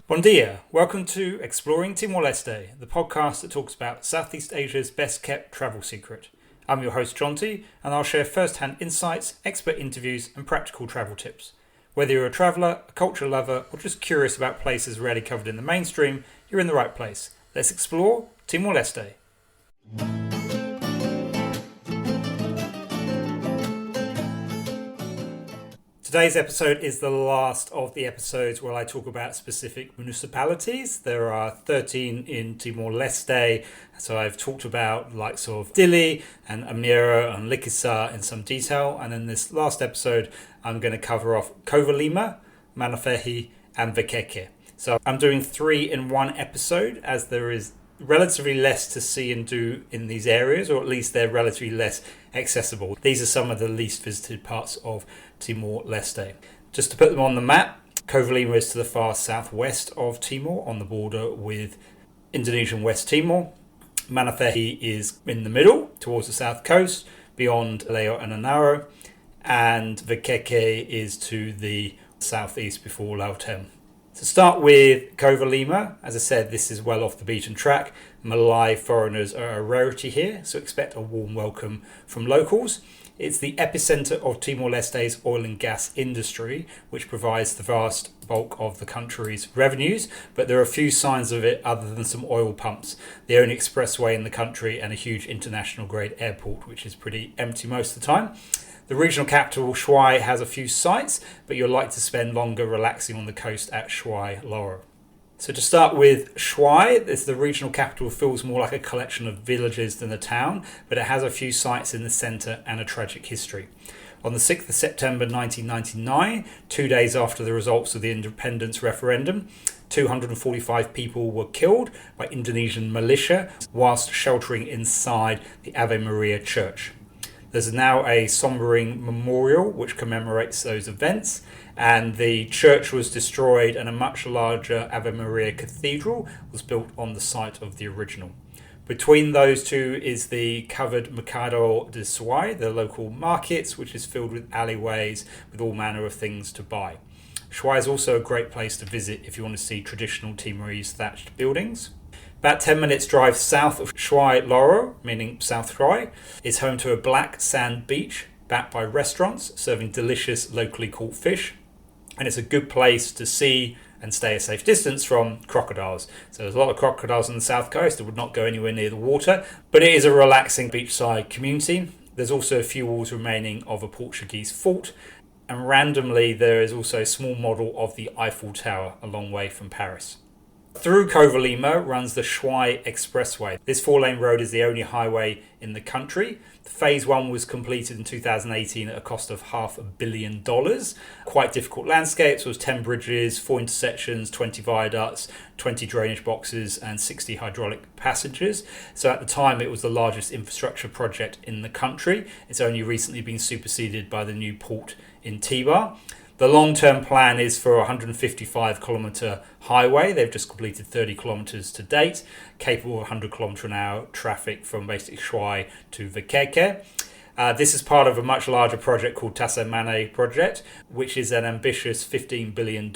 Bon dia, welcome to Exploring Timor-Leste, the podcast that talks about Southeast Asia's best kept travel secret. I'm your host Jonty, and I'll share first-hand insights, expert interviews and practical travel tips. Whether you're a traveller, a culture lover or just curious about places rarely covered in the mainstream, you're in the right place. Let's explore Timor-Leste. Today's episode is the last of the episodes where I talk about specific municipalities. There are 13 in Timor-Leste, so I've talked about likes of Dili and Amira and Likisa in some detail. And in this last episode, I'm going to cover off Covalima, Manufahi and Viqueque. So I'm doing 3 in one episode as there is relatively less to see and do in these areas, or at least they're relatively less accessible. These are some of the least visited parts of Timor-Leste. Just to put them on the map, Covalima is to the far southwest of Timor on the border with Indonesian West Timor. Manufahi is in the middle towards the south coast beyond Leo and Anaro, and Viqueque is to the southeast before Lautem. To start with Covalima, as I said, this is well off the beaten track. Malay foreigners are a rarity here, so expect a warm welcome from locals. It's the epicenter of Timor-Leste's oil and gas industry, which provides the vast bulk of the country's revenues, but there are few signs of it other than some oil pumps, the only expressway in the country and a huge international grade airport, which is pretty empty most of the time. The regional capital, Shuai, has a few sites, but you'll like to spend longer relaxing on the coast at Shuai Loro. So to start with Shuai, the regional capital feels more like a collection of villages than a town, but it has a few sites in the centre and a tragic history. On the 6th of September 1999, 2 days after the results of the independence referendum, 245 people were killed by Indonesian militia whilst sheltering inside the Ave Maria church. There's now a sombering memorial which commemorates those events, and the church was destroyed and a much larger Ave Maria cathedral was built on the site of the original. Between those two is the covered Mercado de Shuai, the local markets, which is filled with alleyways with all manner of things to buy. Shuai is also a great place to visit if you want to see traditional Timorese thatched buildings. About 10 minutes drive south of Shuai Loro, meaning South Shuai, is home to a black sand beach backed by restaurants serving delicious locally caught fish. And it's a good place to see and stay a safe distance from crocodiles. So there's a lot of crocodiles on the south coast that would not go anywhere near the water, but it is a relaxing beachside community. There's also a few walls remaining of a Portuguese fort, and randomly there is also a small model of the Eiffel Tower a long way from Paris. Through Covalima runs the Shuai Expressway. This 4-lane road is the only highway in the country. Phase 1 was completed in 2018 at a cost of $500 million. Quite difficult landscapes, with 10 bridges, 4 intersections, 20 viaducts, 20 drainage boxes and 60 hydraulic passages. So at the time it was the largest infrastructure project in the country. It's only recently been superseded by the new port in Timor. The long-term plan is for a 155-kilometre highway. They've just completed 30 kilometres to date, capable of 100 km/h traffic from basically Shuai to Viqueque. This is part of a much larger project called Tasamane project, which is an ambitious $15 billion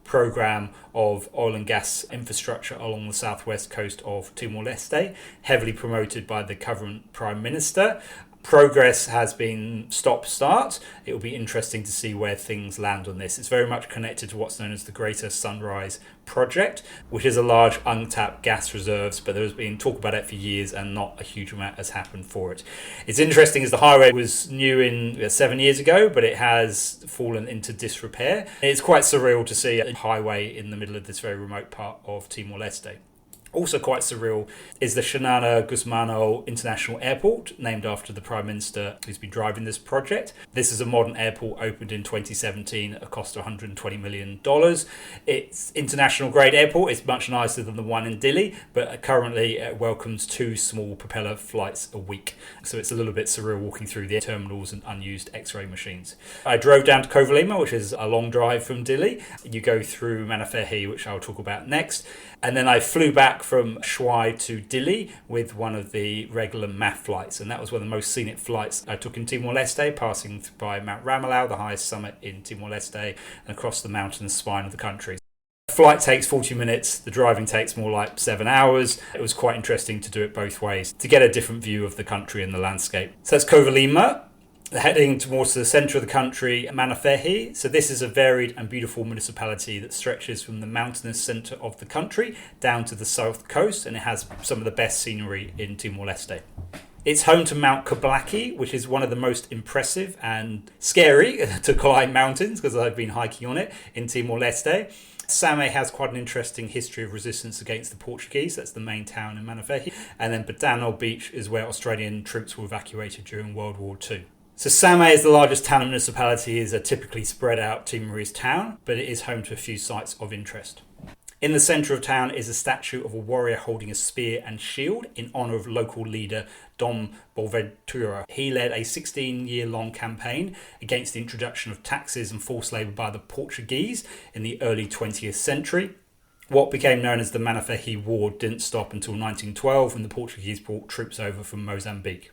program of oil and gas infrastructure along the southwest coast of Timor-Leste, heavily promoted by the current Prime Minister. Progress has been stop-start. It will be interesting to see where things land on this. It's very much connected to what's known as the Greater Sunrise Project, which is a large untapped gas reserves, but there's been talk about it for years and not a huge amount has happened for it. It's interesting as the highway was new in 7 years ago, but it has fallen into disrepair. It's quite surreal to see a highway in the middle of this very remote part of Timor-Leste. Also quite surreal is the Xanana Gusmano International Airport, named after the Prime Minister who's been driving this project. This is a modern airport opened in 2017 at a cost of $120 million. It's international grade airport. It's much nicer than the one in Dili, but currently it welcomes 2 small propeller flights a week. So it's a little bit surreal walking through the terminals and unused X-ray machines. I drove down to Covalima, which is a long drive from Dili. You go through Manufahi, which I'll talk about next. And then I flew back from Shuai to Dili with one of the regular MAF flights, and that was one of the most scenic flights I took in Timor-Leste, passing by Mount Ramelau, the highest summit in Timor-Leste, and across the mountainous spine of the country. flight takes 40 minutes, the driving takes more like 7 hours. It was quite interesting to do it both ways to get a different view of the country and the landscape. So that's Covalima. Heading towards the centre of the country, Manufahi. So this is a varied and beautiful municipality that stretches from the mountainous centre of the country down to the south coast, and it has some of the best scenery in Timor-Leste. It's home to Mount Covalima, which is one of the most impressive and scary to climb mountains, because I've been hiking on it in Timor-Leste. Same has quite an interesting history of resistance against the Portuguese. That's the main town in Manufahi. And then Badano Beach is where Australian troops were evacuated during World War II. So Same is the largest town and municipality, is a typically spread out Timorese town, but it is home to a few sites of interest. In the centre of town is a statue of a warrior holding a spear and shield in honour of local leader Dom Boaventura. He led a 16-year-long campaign against the introduction of taxes and forced labour by the Portuguese in the early 20th century. What became known as the Manufahi War didn't stop until 1912, when the Portuguese brought troops over from Mozambique.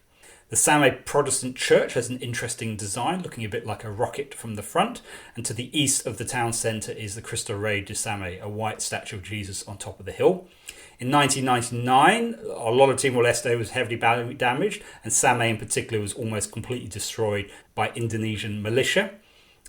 The Same Protestant church has an interesting design, looking a bit like a rocket from the front, and to the east of the town centre is the Cristo Rei de Same, a white statue of Jesus on top of the hill. In 1999, a lot of Timor-Leste was heavily damaged, and Same in particular was almost completely destroyed by Indonesian militia.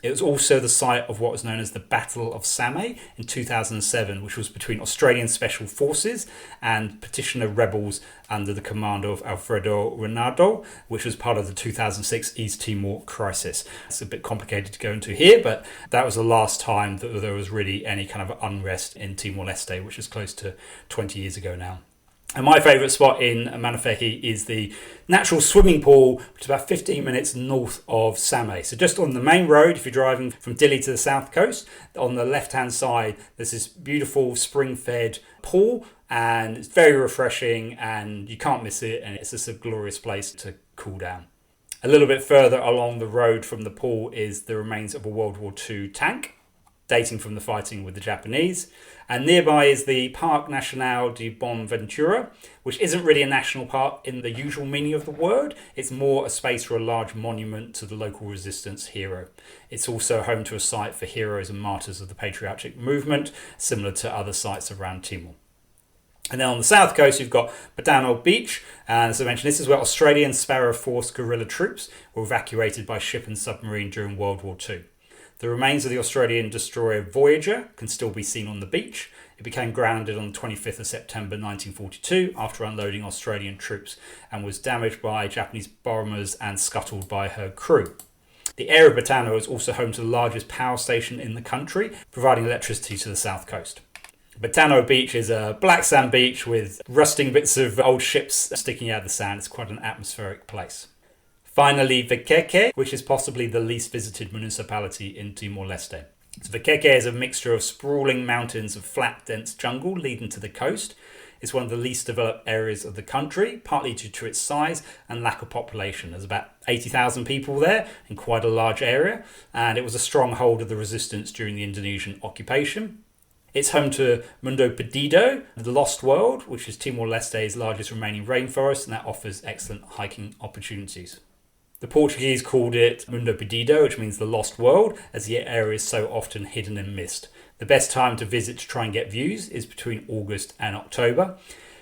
It was also the site of what was known as the Battle of Same in 2007, which was between Australian Special Forces and petitioner rebels under the command of Alfredo Renardo, which was part of the 2006 East Timor crisis. It's a bit complicated to go into here, but that was the last time that there was really any kind of unrest in Timor-Leste, which is close to 20 years ago now. And my favourite spot in Manufahi is the natural swimming pool, which is about 15 minutes north of Same. So just on the main road, if you're driving from Dili to the south coast, on the left-hand side, there's this beautiful spring-fed pool, and it's very refreshing, and you can't miss it, and it's just a glorious place to cool down. A little bit further along the road from the pool is the remains of a World War II tank, dating from the fighting with the Japanese. And nearby is the Parque Nacional de Bonaventura, which isn't really a national park in the usual meaning of the word. It's more a space for a large monument to the local resistance hero. It's also home to a site for heroes and martyrs of the patriotic movement, similar to other sites around Timor. And then on the south coast, you've got Badano Beach. And as I mentioned, this is where Australian Sparrow Force guerrilla troops were evacuated by ship and submarine during World War II. The remains of the Australian destroyer Voyager can still be seen on the beach. It became grounded on the 25th of September 1942 after unloading Australian troops, and was damaged by Japanese bombers and scuttled by her crew. The area of Badano is also home to the largest power station in the country, providing electricity to the south coast. Badano Beach is a black sand beach with rusting bits of old ships sticking out of the sand. It's quite an atmospheric place. Finally, Viqueque, which is possibly the least visited municipality in Timor-Leste. So Viqueque is a mixture of sprawling mountains of flat, dense jungle leading to the coast. It's one of the least developed areas of the country, partly due to its size and lack of population. There's about 80,000 people there in quite a large area, and it was a stronghold of the resistance during the Indonesian occupation. It's home to Mundo Perdido, the Lost World, which is Timor-Leste's largest remaining rainforest, and that offers excellent hiking opportunities. The Portuguese called it Mundo Perdido, which means the lost world, as the area is so often hidden in mist. The best time to visit to try and get views is between August and October.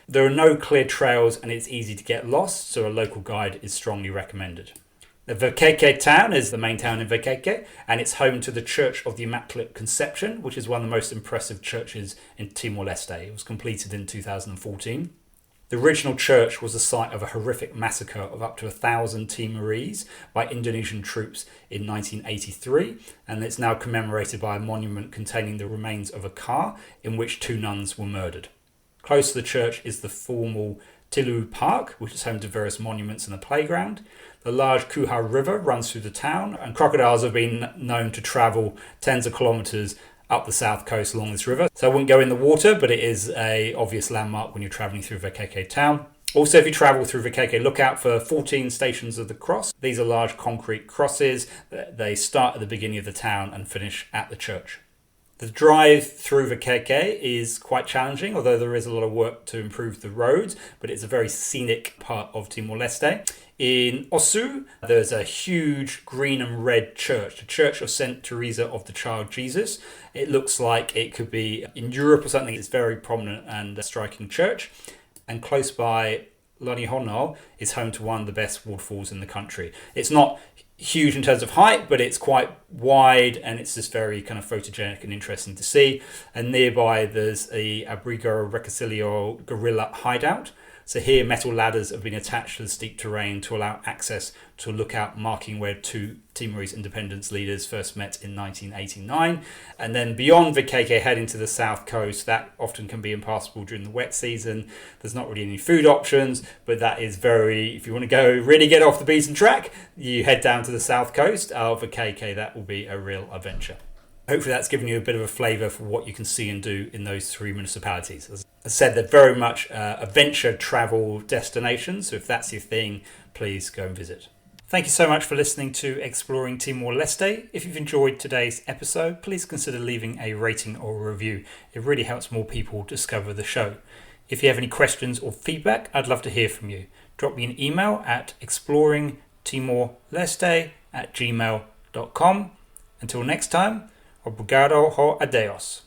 There are no clear trails and it's easy to get lost, so a local guide is strongly recommended. The Viqueque town is the main town in Viqueque, and it's home to the Church of the Immaculate Conception, which is one of the most impressive churches in Timor-Leste. It was completed in 2014. The original church was the site of a horrific massacre of up to 1,000 Timorese by Indonesian troops in 1983, and it's now commemorated by a monument containing the remains of a car in which 2 nuns were murdered. Close to the church is the formal Tilu Park, which is home to various monuments and a playground. The large Kuha River runs through the town, and crocodiles have been known to travel tens of kilometres up the south coast along this river. So I wouldn't go in the water, but it is an obvious landmark when you're travelling through Viqueque town. Also, if you travel through Viqueque, look out for 14 stations of the cross. These are large concrete crosses. They start at the beginning of the town and finish at the church. The drive through Viqueque is quite challenging, although there is a lot of work to improve the roads, but it's a very scenic part of Timor-Leste. In Osu, there's a huge green and red church, the Church of St. Teresa of the Child Jesus. It looks like it could be in Europe or something. It's very prominent and a striking church. And close by, Lanihono is home to one of the best waterfalls in the country. It's not huge in terms of height, but it's quite wide and it's just very kind of photogenic and interesting to see. And nearby there's a Abrigo Reconcilio guerrilla hideout. So here metal ladders have been attached to the steep terrain to allow access to a lookout marking where two Timorese independence leaders first met in 1989. And then beyond Viqueque, heading to the south coast, that often can be impassable during the wet season. There's not really any food options, but that is very, if you want to go really get off the beaten track, you head down to the south coast of Viqueque. That will be a real adventure. Hopefully that's given you a bit of a flavour for what you can see and do in those three municipalities. As I said, they're very much adventure travel destinations, so if that's your thing, please go and visit. Thank you so much for listening to Exploring Timor-Leste. If you've enjoyed today's episode, please consider leaving a rating or a review. It really helps more people discover the show. If you have any questions or feedback, I'd love to hear from you. Drop me an email at exploringtimorleste@gmail.com. Until next time, obrigado ho adeus.